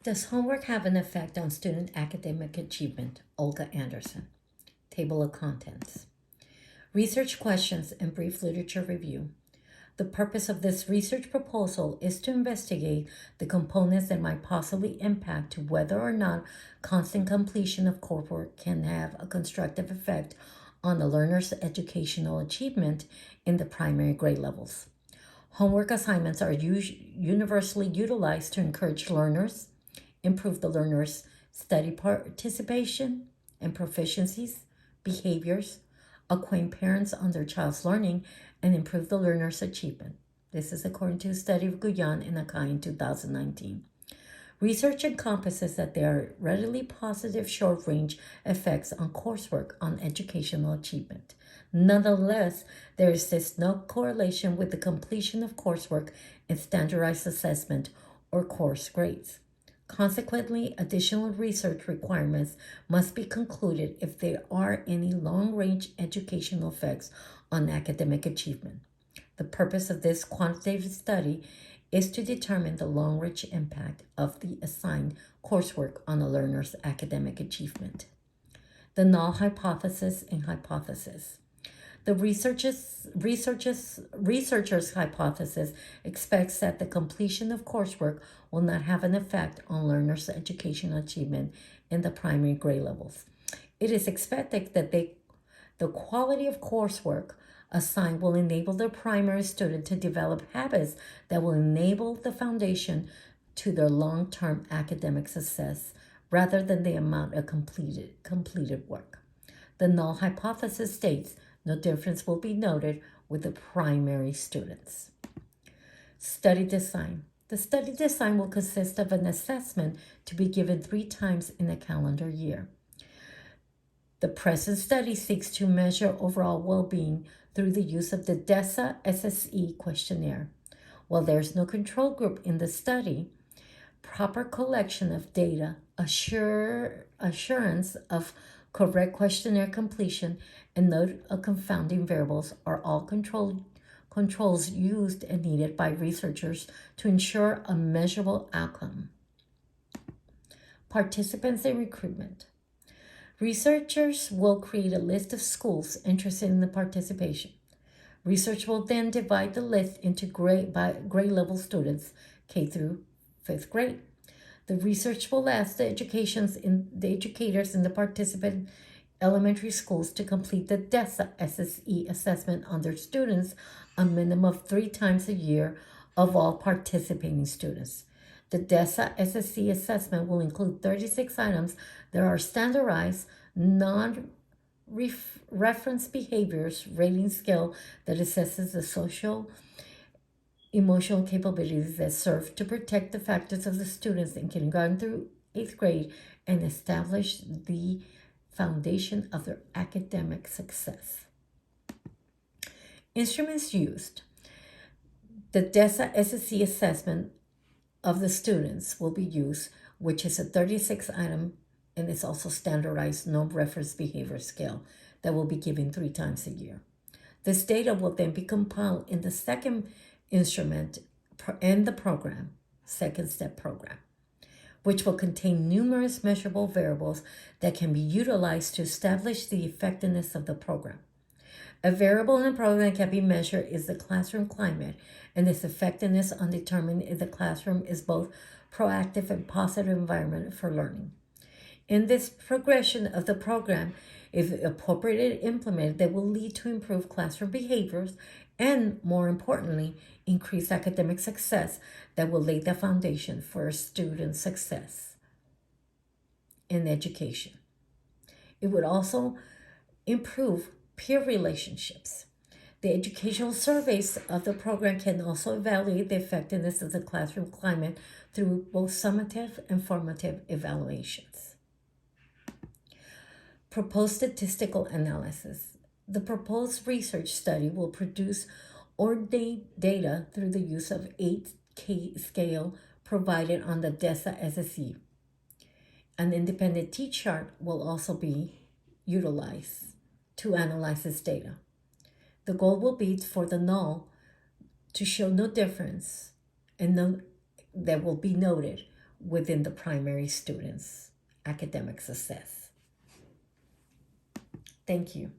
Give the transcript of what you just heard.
Does homework have an effect on student academic achievement? Olga Anderson. Table of contents. Research questions and brief literature review. The purpose of this research proposal is to investigate the components that might possibly impact whether or not constant completion of coursework can have a constructive effect on the learner's educational achievement in the primary grade levels. Homework assignments are universally utilized to encourage learners, improve the learner's study participation and proficiencies, behaviors, acquaint parents on their child's learning, and improve the learner's achievement. This is according to a study of Guyan and Akai in 2019. Research encompasses that there are readily positive short-range effects on coursework on educational achievement. Nonetheless, there exists no correlation with the completion of coursework in standardized assessment or course grades. Consequently, additional research requirements must be concluded if there are any long-range educational effects on academic achievement. The purpose of this quantitative study is to determine the long-range impact of the assigned coursework on a learner's academic achievement. The null hypothesis and hypothesis. The researchers' hypothesis expects that the completion of coursework will not have an effect on learners' educational achievement in the primary grade levels. It is expected that the quality of coursework assigned will enable the primary student to develop habits that will enable the foundation to their long-term academic success rather than the amount of completed work. The null hypothesis states no difference will be noted with the primary students. Study design. The study design will consist of an assessment to be given 3 times in a calendar year. The present study seeks to measure overall well-being through the use of the DESA SSE questionnaire. While there is no control group in the study, proper collection of data, assurance of correct questionnaire completion, and note of confounding variables are all controls used and needed by researchers to ensure a measurable outcome. Participants and recruitment. Researchers will create a list of schools interested in the participation. Research will then divide the list into grade level students, K through 5th grade. The research will ask the educators in the participant elementary schools to complete the DESA SSE assessment on their students a minimum of 3 times a year of all participating students. The DESA SSE assessment will include 36 items that are standardized, non-reference behaviors rating scale that assesses the social emotional capabilities that serve to protect the factors of the students in kindergarten through 8th grade and establish the foundation of their academic success. Instruments used. The DESA SSE assessment of the students will be used, which is a 36-item and it's also standardized no-reference behavior scale that will be given 3 times a year. This data will then be compiled in the second instrument and the program, second step program, which will contain numerous measurable variables that can be utilized to establish the effectiveness of the program. A variable in a program that can be measured is the classroom climate, and its effectiveness on determining if the classroom is both proactive and positive environment for learning. In this progression of the program, if appropriately implemented, they will lead to improved classroom behaviors and, more importantly, increased academic success that will lay the foundation for student success in education. It would also improve peer relationships. The educational surveys of the program can also evaluate the effectiveness of the classroom climate through both summative and formative evaluations. Proposed statistical analysis. The proposed research study will produce ordained data through the use of 8K scale provided on the DESA SSE. An independent t-chart will also be utilized to analyze this data. The goal will be for the null to show no difference and that will be noted within the primary students' academic success. Thank you.